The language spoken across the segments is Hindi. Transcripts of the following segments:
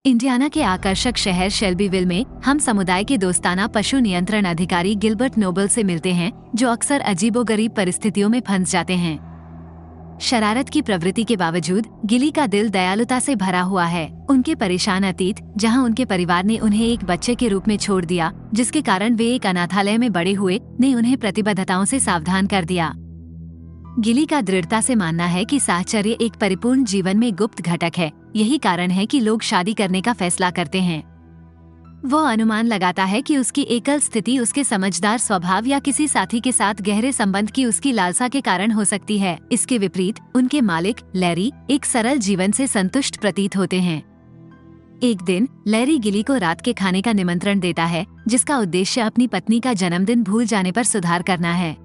इंडियाना के आकर्षक शहर शेल्बीविल में हम समुदाय के दोस्ताना पशु नियंत्रण अधिकारी गिलबर्ट नोबल से मिलते हैं, जो अक्सर अजीबोगरीब परिस्थितियों में फंस जाते हैं। शरारत की प्रवृत्ति के बावजूद गिली का दिल दयालुता से भरा हुआ है। उनके परेशान अतीत, जहां उनके परिवार ने उन्हें एक बच्चे के रूप में छोड़ दिया, जिसके कारण वे एक अनाथालय में बड़े हुए, ने उन्हें प्रतिबद्धताओं से सावधान कर दिया। गिली का दृढ़ता से मानना है कि साहचर्य एक परिपूर्ण जीवन में गुप्त घटक है। यही कारण है कि लोग शादी करने का फैसला करते हैं। वो अनुमान लगाता है कि उसकी एकल स्थिति उसके समझदार स्वभाव या किसी साथी के साथ गहरे संबंध की उसकी लालसा के कारण हो सकती है। इसके विपरीत उनके मालिक लैरी एक सरल जीवन से संतुष्ट प्रतीत होते हैं। एक दिन लैरी गिली को रात के खाने का निमंत्रण देता है, जिसका उद्देश्य अपनी पत्नी का जन्मदिन भूल जाने पर सुधार करना है।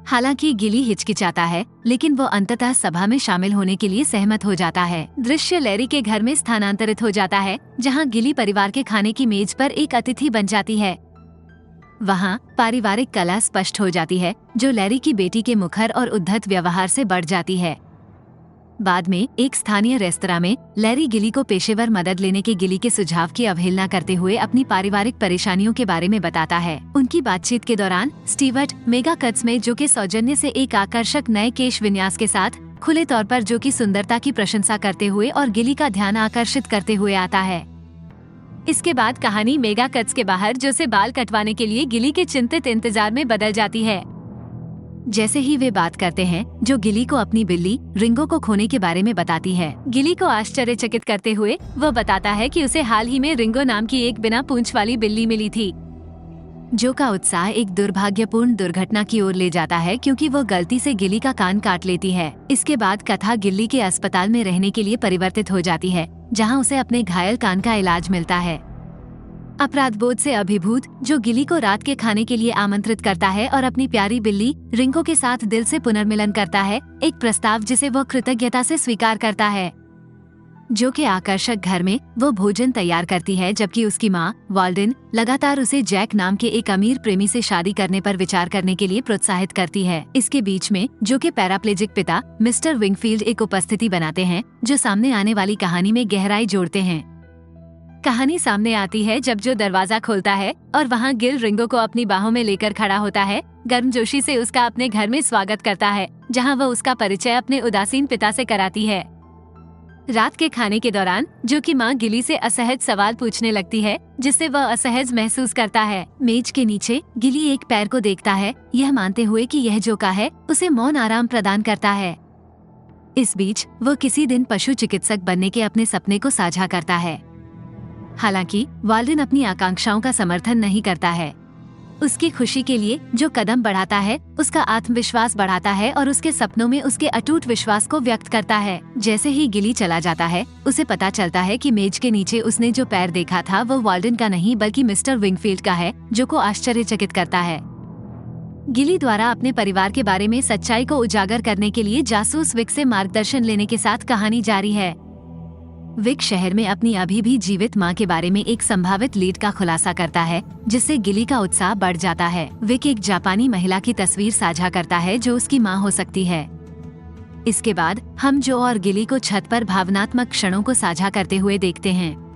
हालांकि गिली हिचकिचाता है, लेकिन वो अंततः सभा में शामिल होने के लिए सहमत हो जाता है। दृश्य लैरी के घर में स्थानांतरित हो जाता है, जहां गिली परिवार के खाने की मेज पर एक अतिथि बन जाती है। वहां पारिवारिक कला स्पष्ट हो जाती है, जो लैरी की बेटी के मुखर और उद्धत व्यवहार से बढ़ जाती है। बाद में एक स्थानीय रेस्तरां में लैरी गिली को पेशेवर मदद लेने के गिली के सुझाव की अवहेलना करते हुए अपनी पारिवारिक परेशानियों के बारे में बताता है। उनकी बातचीत के दौरान स्टीवर्ट मेगा कट्स में, जो कि सौजन्य से एक आकर्षक नए केश विन्यास के साथ खुले तौर पर जो कि सुंदरता की प्रशंसा करते हुए और गिली का ध्यान आकर्षित करते हुए आता है। इसके बाद कहानी मेगा कट्स के बाहर जो से बाल कटवाने के लिए गिली के चिंतित इंतजार में बदल जाती है। जैसे ही वे बात करते हैं, जो गिली को अपनी बिल्ली रिंगो को खोने के बारे में बताती है। गिली को आश्चर्यचकित करते हुए वो बताता है कि उसे हाल ही में रिंगो नाम की एक बिना पूंछ वाली बिल्ली मिली थी। जो का उत्साह एक दुर्भाग्यपूर्ण दुर्घटना की ओर ले जाता है, क्योंकि वो गलती से गिली का कान काट लेती है। इसके बाद कथा गिल्ली के अस्पताल में रहने के लिए परिवर्तित हो जाती है, जहाँ उसे अपने घायल कान का इलाज मिलता है। अपराध बोध से अभिभूत जो गिली को रात के खाने के लिए आमंत्रित करता है और अपनी प्यारी बिल्ली रिंगो के साथ दिल से पुनर्मिलन करता है, एक प्रस्ताव जिसे वो कृतज्ञता से स्वीकार करता है। जो के आकर्षक घर में वो भोजन तैयार करती है, जबकि उसकी माँ वाल्डिन लगातार उसे जैक नाम के एक अमीर प्रेमी से शादी करने पर विचार करने के लिए प्रोत्साहित करती है। इसके बीच में जो के पैराप्लेजिक पिता मिस्टर विंगफील्ड एक उपस्थिति बनाते हैं, जो सामने आने वाली कहानी में गहराई जोड़ते हैं। कहानी सामने आती है जब जो दरवाजा खोलता है और वहाँ गिल रिंगो को अपनी बाहों में लेकर खड़ा होता है, गर्मजोशी से उसका अपने घर में स्वागत करता है, जहाँ वह उसका परिचय अपने उदासीन पिता से कराती है। रात के खाने के दौरान जो की माँ गिली से असहज सवाल पूछने लगती है, जिससे वह असहज महसूस करता है। मेज के नीचे गिली एक पैर को देखता है, यह मानते हुए कि यह जो का है उसे मौन आराम प्रदान करता है। इस बीच वो किसी दिन पशु चिकित्सक बनने के अपने सपने को साझा करता है। हालांकि वाल्डिन अपनी आकांक्षाओं का समर्थन नहीं करता है। उसकी खुशी के लिए जो कदम बढ़ाता है, उसका आत्मविश्वास बढ़ाता है और उसके सपनों में उसके अटूट विश्वास को व्यक्त करता है। जैसे ही गिली चला जाता है, उसे पता चलता है कि मेज के नीचे उसने जो पैर देखा था वो वाल्डिन का नहीं बल्कि मिस्टर विंगफील्ड का है, जो को आश्चर्यचकित करता है। गिली द्वारा अपने परिवार के बारे में सच्चाई को उजागर करने के लिए जासूस विक से मार्गदर्शन लेने के साथ कहानी जारी है। विक शहर में अपनी अभी भी जीवित मां के बारे में एक संभावित लीड का खुलासा करता है, जिससे गिली का उत्साह बढ़ जाता है। विक एक जापानी महिला की तस्वीर साझा करता है जो उसकी मां हो सकती है। इसके बाद हम जो और गिली को छत पर भावनात्मक क्षणों को साझा करते हुए देखते हैं।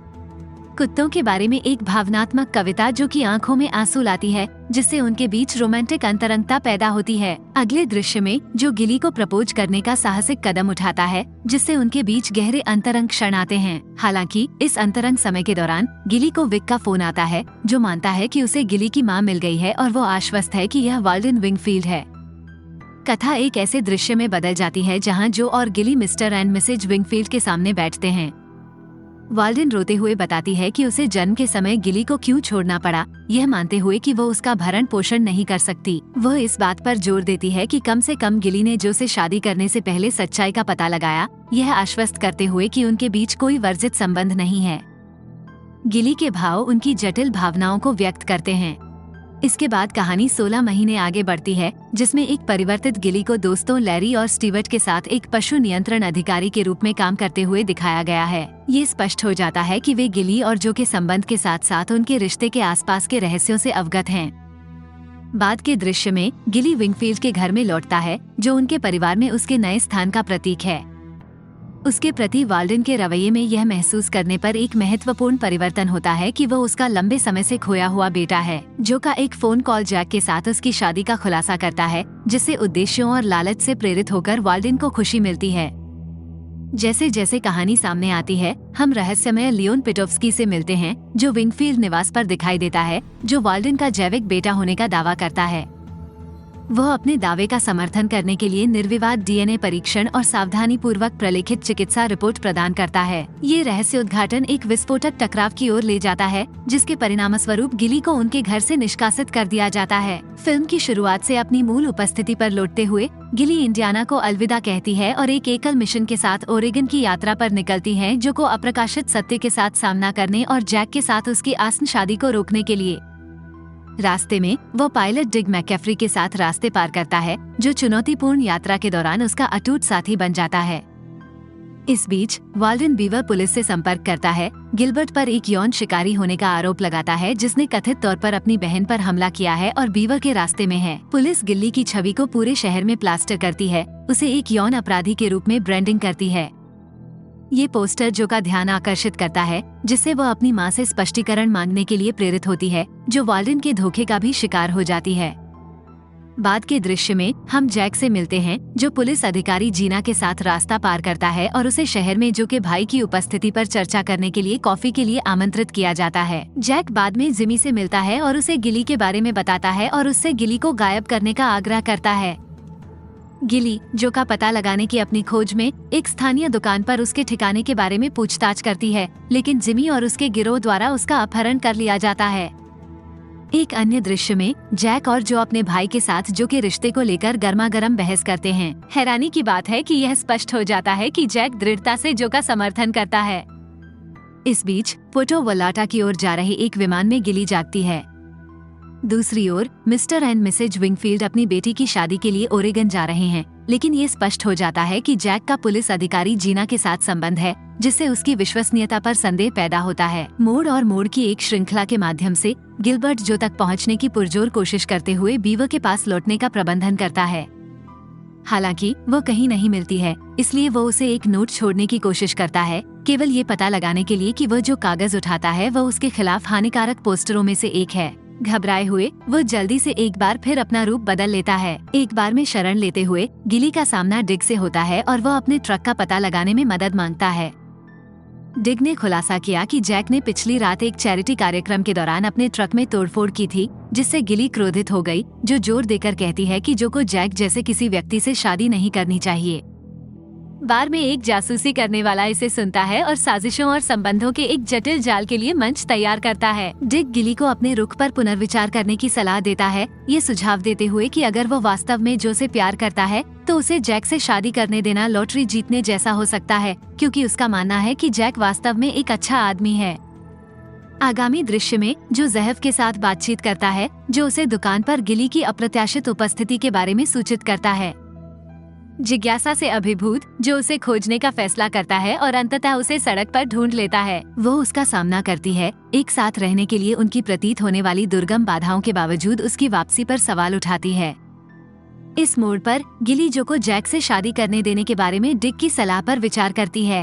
कुत्तों के बारे में एक भावनात्मक कविता जो कि आंखों में आंसू लाती है, जिससे उनके बीच रोमांटिक अंतरंगता पैदा होती है। अगले दृश्य में जो गिली को प्रपोज करने का साहसिक कदम उठाता है, जिससे उनके बीच गहरे अंतरंग क्षण आते हैं। हालांकि इस अंतरंग समय के दौरान गिली को विक का फोन आता है, जो मानता है कि उसे गिली की मां मिल गई है और वो आश्वस्त है कि यह वाल्डिन विंगफील्ड है। कथा एक ऐसे दृश्य में बदल जाती है जहाँ जो और गिली मिस्टर एंड मिसेज विंगफील्ड के सामने बैठते हैं। वाल्डिन रोते हुए बताती है कि उसे जन्म के समय गिली को क्यों छोड़ना पड़ा, यह मानते हुए कि वो उसका भरण पोषण नहीं कर सकती। वह इस बात पर जोर देती है कि कम से कम गिली ने जो से शादी करने से पहले सच्चाई का पता लगाया, यह आश्वस्त करते हुए कि उनके बीच कोई वर्जित संबंध नहीं है। गिली के भाव उनकी जटिल भावनाओं को व्यक्त करते हैं। इसके बाद कहानी 16 महीने आगे बढ़ती है, जिसमें एक परिवर्तित गिली को दोस्तों लैरी और स्टीवर्ट के साथ एक पशु नियंत्रण अधिकारी के रूप में काम करते हुए दिखाया गया है। ये स्पष्ट हो जाता है कि वे गिली और जो के संबंध के साथ साथ उनके रिश्ते के आसपास के रहस्यों से अवगत हैं। बाद के दृश्य में गिली विंगफील्ड के घर में लौटता है, जो उनके परिवार में उसके नए स्थान का प्रतीक है। उसके प्रति वाल्डन के रवैये में यह महसूस करने पर एक महत्वपूर्ण परिवर्तन होता है कि वो उसका लंबे समय से खोया हुआ बेटा है। जो का एक फोन कॉल जैक के साथ उसकी शादी का खुलासा करता है, जिससे उद्देश्यों और लालच से प्रेरित होकर वाल्डन को खुशी मिलती है। जैसे जैसे कहानी सामने आती है, हम रहस्यमय लियोन पिटोव्स्की से मिलते हैं, जो विंगफील्ड निवास पर दिखाई देता है, जो वाल्डन का जैविक बेटा होने का दावा करता है। वह अपने दावे का समर्थन करने के लिए निर्विवाद डीएनए परीक्षण और सावधानी पूर्वक प्रलेखित चिकित्सा रिपोर्ट प्रदान करता है। ये रहस्य उद्घाटन एक विस्फोटक टकराव की ओर ले जाता है, जिसके परिणामस्वरूप गिली को उनके घर से निष्कासित कर दिया जाता है। फिल्म की शुरुआत से अपनी मूल उपस्थिति पर लौटते हुए गिली इंडियाना को अलविदा कहती है और एक एकल मिशन के साथ ओरेगन की यात्रा पर निकलती है, जो को अप्रकाशित सत्य के साथ सामना करने और जैक के साथ उसकी आसन शादी को रोकने के लिए। रास्ते में वो पायलट डिग मैकैफ्री के साथ रास्ते पार करता है, जो चुनौतीपूर्ण यात्रा के दौरान उसका अटूट साथी बन जाता है। इस बीच वाल्डन बीवर पुलिस से संपर्क करता है, गिलबर्ट पर एक यौन शिकारी होने का आरोप लगाता है, जिसने कथित तौर पर अपनी बहन पर हमला किया है और बीवर के रास्ते में है। पुलिस गिल्ली की छवि को पूरे शहर में प्लास्टर करती है, उसे एक यौन अपराधी के रूप में ब्रांडिंग करती है। ये पोस्टर जो का ध्यान आकर्षित करता है, जिससे वह अपनी मां से स्पष्टीकरण मांगने के लिए प्रेरित होती है, जो वाल्डन के धोखे का भी शिकार हो जाती है। बाद के दृश्य में हम जैक से मिलते हैं, जो पुलिस अधिकारी जीना के साथ रास्ता पार करता है और उसे शहर में जो के भाई की उपस्थिति पर चर्चा करने के लिए कॉफी के लिए आमंत्रित किया जाता है। जैक बाद में जिमी से मिलता है और उसे गिली के बारे में बताता है और उससे गिली को गायब करने का आग्रह करता है। गिली जो का पता लगाने की अपनी खोज में एक स्थानीय दुकान पर उसके ठिकाने के बारे में पूछताछ करती है, लेकिन जिमी और उसके गिरोह द्वारा उसका अपहरण कर लिया जाता है। एक अन्य दृश्य में जैक और जो अपने भाई के साथ जो के रिश्ते को लेकर गर्मागर्म बहस करते हैं। हैरानी की बात है कि यह स्पष्ट हो जाता है कि जैक दृढ़ता से जो का समर्थन करता है। इस बीच पोर्टो वलाटा की ओर जा रहे एक विमान में गिली जागती है। दूसरी ओर मिस्टर एंड मिसेज विंगफील्ड अपनी बेटी की शादी के लिए ओरेगन जा रहे हैं, लेकिन ये स्पष्ट हो जाता है कि जैक का पुलिस अधिकारी जीना के साथ संबंध है, जिससे उसकी विश्वसनीयता पर संदेह पैदा होता है। मोड़ और मोड़ की एक श्रृंखला के माध्यम से गिलबर्ट जो तक पहुंचने की पुरजोर कोशिश करते हुए बीवर के पास लौटने का प्रबंधन करता है। हालांकि वो कहीं नहीं मिलती है, इसलिए वो उसे एक नोट छोड़ने की कोशिश करता है, केवल ये पता लगाने के लिए कि वह जो कागज उठाता है वह उसके खिलाफ हानिकारक पोस्टरों में से एक है। घबराए हुए वो जल्दी से एक बार फिर अपना रूप बदल लेता है। एक बार में शरण लेते हुए गिली का सामना डिग से होता है और वह अपने ट्रक का पता लगाने में मदद मांगता है। डिग ने खुलासा किया कि जैक ने पिछली रात एक चैरिटी कार्यक्रम के दौरान अपने ट्रक में तोड़फोड़ की थी, जिससे गिली क्रोधित हो गई, जो जोर देकर कहती है कि जो को जैक जैसे किसी व्यक्ति से शादी नहीं करनी चाहिए। बार में एक जासूसी करने वाला इसे सुनता है और साजिशों और संबंधों के एक जटिल जाल के लिए मंच तैयार करता है। डिग गिली को अपने रुख पर पुनर्विचार करने की सलाह देता है, ये सुझाव देते हुए कि अगर वो वास्तव में जो से प्यार करता है तो उसे जैक से शादी करने देना लॉटरी जीतने जैसा हो सकता है, क्योंकि उसका मानना है कि जैक वास्तव में एक अच्छा आदमी है। आगामी दृश्य में जो ज़हफ के साथ बातचीत करता है, जो उसे दुकान पर गिली की अप्रत्याशित उपस्थिति के बारे में सूचित करता है। जिज्ञासा से अभिभूत जो उसे खोजने का फैसला करता है और अंततः उसे सड़क पर ढूंढ लेता है। वो उसका सामना करती है, एक साथ रहने के लिए उनकी प्रतीत होने वाली दुर्गम बाधाओं के बावजूद उसकी वापसी पर सवाल उठाती है। इस मोड़ पर गिली जो को जैक से शादी करने देने के बारे में डिग की सलाह पर विचार करती है।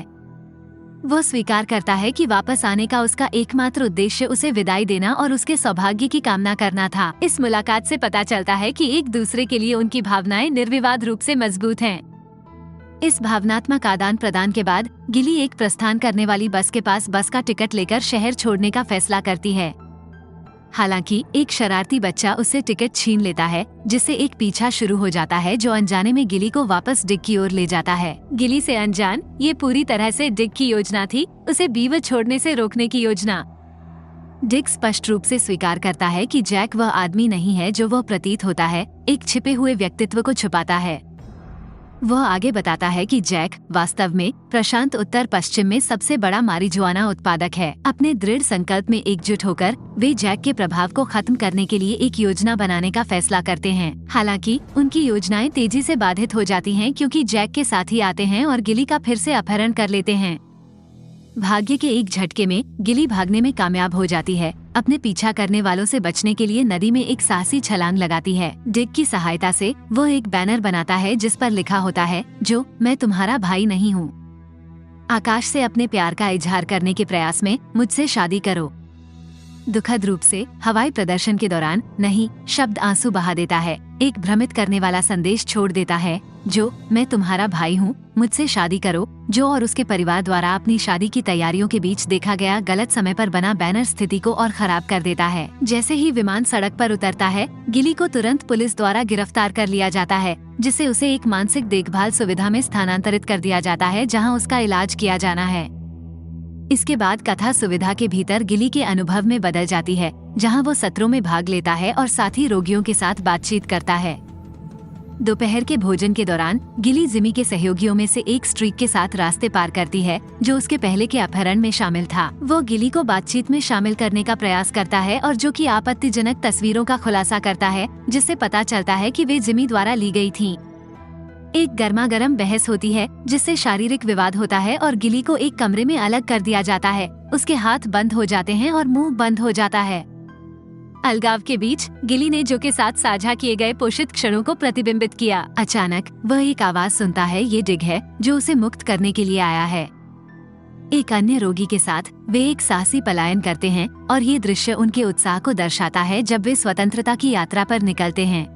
वो स्वीकार करता है कि वापस आने का उसका एकमात्र उद्देश्य उसे विदाई देना और उसके सौभाग्य की कामना करना था। इस मुलाकात से पता चलता है कि एक दूसरे के लिए उनकी भावनाएं निर्विवाद रूप से मजबूत हैं। इस भावनात्मक आदान प्रदान के बाद गिली एक प्रस्थान करने वाली बस के पास बस का टिकट लेकर शहर छोड़ने का फैसला करती है। हालांकि एक शरारती बच्चा उससे टिकट छीन लेता है, जिससे एक पीछा शुरू हो जाता है जो अनजाने में गिली को वापस डिग की ओर ले जाता है। गिली से अनजान ये पूरी तरह से डिग की योजना थी, उसे बीवर छोड़ने से रोकने की योजना। डिग स्पष्ट रूप से स्वीकार करता है कि जैक वह आदमी नहीं है जो वह प्रतीत होता है, एक छिपे हुए व्यक्तित्व को छुपाता है। वह आगे बताता है कि जैक वास्तव में प्रशांत उत्तर पश्चिम में सबसे बड़ा मारिजुआना उत्पादक है। अपने दृढ़ संकल्प में एकजुट होकर वे जैक के प्रभाव को खत्म करने के लिए एक योजना बनाने का फैसला करते हैं। हालांकि उनकी योजनाएं तेजी से बाधित हो जाती हैं, क्योंकि जैक के साथी आते हैं और गिली का फिर से अपहरण कर लेते हैं। भाग्य के एक झटके में गिली भागने में कामयाब हो जाती है। अपने पीछा करने वालों से बचने के लिए नदी में एक साहसी छलांग लगाती है। डिग की सहायता से वो एक बैनर बनाता है जिस पर लिखा होता है, जो मैं तुम्हारा भाई नहीं हूँ। आकाश से अपने प्यार का इजहार करने के प्रयास में मुझसे शादी करो। दुखद रूप से हवाई प्रदर्शन के दौरान नहीं शब्द आंसू बहा देता है, एक भ्रमित करने वाला संदेश छोड़ देता है, जो मैं तुम्हारा भाई हूँ, मुझसे शादी करो। जो और उसके परिवार द्वारा अपनी शादी की तैयारियों के बीच देखा गया गलत समय पर बना बैनर स्थिति को और खराब कर देता है। जैसे ही विमान सड़क पर उतरता है, गिली को तुरंत पुलिस द्वारा गिरफ्तार कर लिया जाता है, जिससे उसे एक मानसिक देखभाल सुविधा में स्थानांतरित कर दिया जाता है, जहाँ उसका इलाज किया जाना है। इसके बाद कथा सुविधा के भीतर गिली के अनुभव में बदल जाती है, जहां वो सत्रों में भाग लेता है और साथ ही रोगियों के साथ बातचीत करता है। दोपहर के भोजन के दौरान गिली जिमी के सहयोगियों में से एक स्ट्रीक के साथ रास्ते पार करती है, जो उसके पहले के अपहरण में शामिल था। वो गिली को बातचीत में शामिल करने का प्रयास करता है और जो कि आपत्तिजनक तस्वीरों का खुलासा करता है, जिससे पता चलता है कि वे जिमी द्वारा ली गई थीं। एक गर्मागर्म बहस होती है, जिससे शारीरिक विवाद होता है और गिली को एक कमरे में अलग कर दिया जाता है। उसके हाथ बंद हो जाते हैं और मुंह बंद हो जाता है। अलगाव के बीच गिली ने जो के साथ साझा किए गए पोषित क्षणों को प्रतिबिंबित किया। अचानक वह एक आवाज सुनता है, ये डिग है जो उसे मुक्त करने के लिए आया है। एक अन्य रोगी के साथ वे एक साहसी पलायन करते हैं और ये दृश्य उनके उत्साह को दर्शाता है जब वे स्वतंत्रता की यात्रा पर निकलते हैं।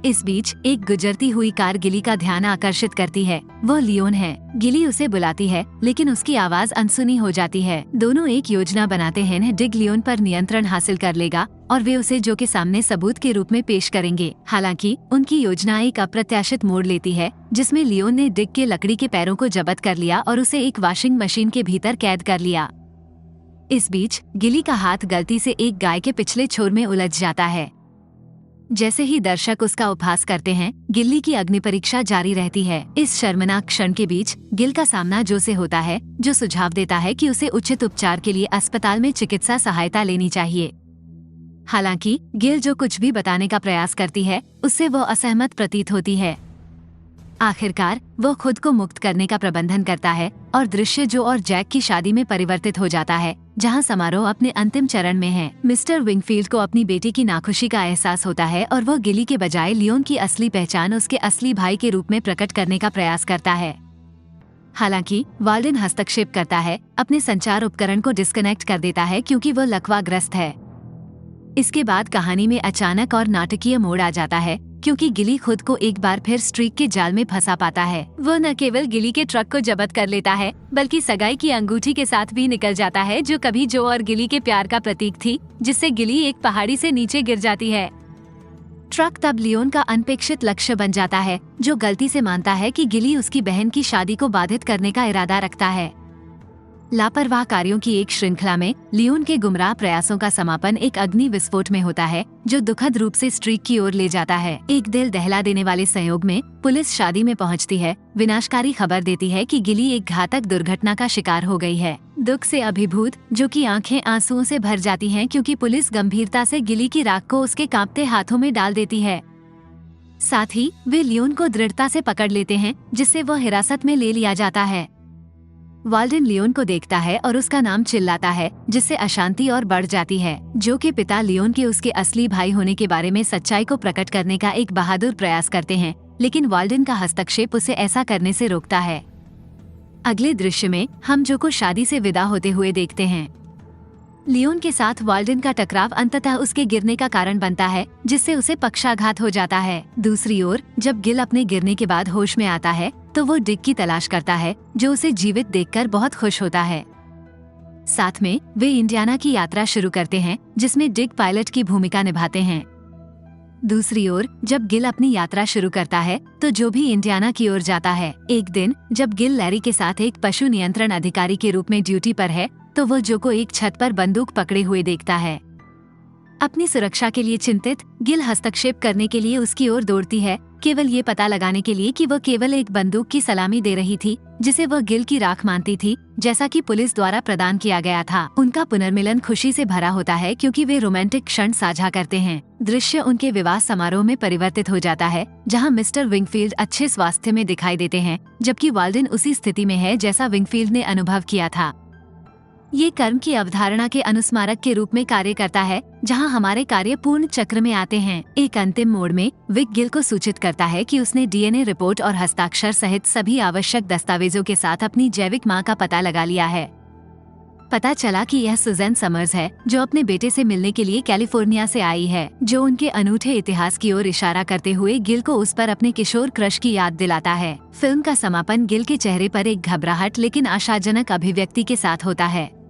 इस बीच एक गुजरती हुई कार गिली का ध्यान आकर्षित करती है। वो लियोन है। गिली उसे बुलाती है, लेकिन उसकी आवाज अनसुनी हो जाती है। दोनों एक योजना बनाते हैं, डिग लियोन पर नियंत्रण हासिल कर लेगा और वे उसे जो के सामने सबूत के रूप में पेश करेंगे। हालांकि उनकी योजना एक अप्रत्याशित मोड़ लेती है, जिसमें लियोन ने डिग के लकड़ी के पैरों को जब्त कर लिया और उसे एक वॉशिंग मशीन के भीतर कैद कर लिया। इस बीच गिली का हाथ गलती से एक गाय के पिछले छोर में उलझ जाता है। जैसे ही दर्शक उसका उपहास करते हैं, गिल्ली की अग्नि परीक्षा जारी रहती है। इस शर्मनाक क्षण के बीच गिल का सामना जो से होता है, जो सुझाव देता है कि उसे उचित उपचार के लिए अस्पताल में चिकित्सा सहायता लेनी चाहिए। हालांकि गिल जो कुछ भी बताने का प्रयास करती है, उससे वो असहमत प्रतीत होती है। आखिरकार वो खुद को मुक्त करने का प्रबंधन करता है और दृश्य जो और जैक की शादी में परिवर्तित हो जाता है, जहां समारोह अपने अंतिम चरण में है। मिस्टर विंगफील्ड को अपनी बेटी की नाखुशी का एहसास होता है और वह गिली के बजाय लियोन की असली पहचान उसके असली भाई के रूप में प्रकट करने का प्रयास करता है। हालांकि वाल्डन हस्तक्षेप करता है, अपने संचार उपकरण को डिस्कनेक्ट कर देता है क्योंकि वो लकवाग्रस्त है। इसके बाद कहानी में अचानक और नाटकीय मोड़ आ जाता है, क्योंकि गिली खुद को एक बार फिर स्ट्रीक के जाल में फंसा पाता है। वो न केवल गिली के ट्रक को जब्त कर लेता है, बल्कि सगाई की अंगूठी के साथ भी निकल जाता है, जो कभी जो और गिली के प्यार का प्रतीक थी, जिससे गिली एक पहाड़ी से नीचे गिर जाती है। ट्रक तब लियोन का अनपेक्षित लक्ष्य बन जाता है, जो गलती से मानता है कि गिली उसकी बहन की शादी को बाधित करने का इरादा रखता है। लापरवाह कार्यों की एक श्रृंखला में लियोन के गुमराह प्रयासों का समापन एक अग्नि विस्फोट में होता है, जो दुखद रूप से स्ट्रीक की ओर ले जाता है। एक दिल दहला देने वाले संयोग में पुलिस शादी में पहुंचती है, विनाशकारी खबर देती है कि गिली एक घातक दुर्घटना का शिकार हो गई है। दुख से अभिभूत जो कि आंखें आंसुओं से भर जाती हैं, क्योंकि पुलिस गंभीरता से गिली की राख को उसके कांपते हाथों में डाल देती है। साथ ही वे लियोन को दृढ़ता से पकड़ लेते हैं, जिससे वह हिरासत में ले लिया जाता है। वाल्डन लियोन को देखता है और उसका नाम चिल्लाता है, जिससे अशांति और बढ़ जाती है। जो के पिता लियोन के उसके असली भाई होने के बारे में सच्चाई को प्रकट करने का एक बहादुर प्रयास करते हैं, लेकिन वाल्डन का हस्तक्षेप उसे ऐसा करने से रोकता है। अगले दृश्य में हम जो को शादी से विदा होते हुए देखते हैं। लियोन के साथ वाल्डन का टकराव अंततः उसके गिरने का कारण बनता है, जिससे उसे पक्षाघात हो जाता है। दूसरी ओर जब गिल अपने गिरने के बाद होश में आता है, तो वो डिग की तलाश करता है, जो उसे जीवित देखकर बहुत खुश होता है। साथ में वे इंडियाना की यात्रा शुरू करते हैं, जिसमें डिग पायलट की भूमिका निभाते हैं। दूसरी ओर जब गिल अपनी यात्रा शुरू करता है, तो जो भी इंडियाना की ओर जाता है। एक दिन जब गिल लैरी के साथ एक पशु नियंत्रण अधिकारी के रूप में ड्यूटी पर है, तो वो जो को एक छत पर बंदूक पकड़े हुए देखता है। अपनी सुरक्षा के लिए चिंतित गिल हस्तक्षेप करने के लिए उसकी ओर दौड़ती है, केवल ये पता लगाने के लिए कि वह केवल एक बंदूक की सलामी दे रही थी, जिसे वह गिल की राख मानती थी, जैसा कि पुलिस द्वारा प्रदान किया गया था। उनका पुनर्मिलन खुशी से भरा होता है, क्योंकि वे रोमांटिक क्षण साझा करते हैं। दृश्य उनके विवाह समारोह में परिवर्तित हो जाता है, जहां मिस्टर विंगफील्ड अच्छे स्वास्थ्य में दिखाई देते हैं, जबकि वाल्डन उसी स्थिति में है जैसा विंगफील्ड ने अनुभव किया था। ये कर्म की अवधारणा के अनुस्मारक के रूप में कार्य करता है, जहां हमारे कार्य पूर्ण चक्र में आते हैं। एक अंतिम मोड़ में विक गिल को सूचित करता है कि उसने डीएनए रिपोर्ट और हस्ताक्षर सहित सभी आवश्यक दस्तावेजों के साथ अपनी जैविक मां का पता लगा लिया है। पता चला कि यह सुजैन समर्स है, जो अपने बेटे से मिलने के लिए कैलिफोर्निया से आई है, जो उनके अनूठे इतिहास की ओर इशारा करते हुए गिल को उस पर अपने किशोर क्रश की याद दिलाता है। फिल्म का समापन गिल के चेहरे पर एक घबराहट लेकिन आशाजनक अभिव्यक्ति के साथ होता है।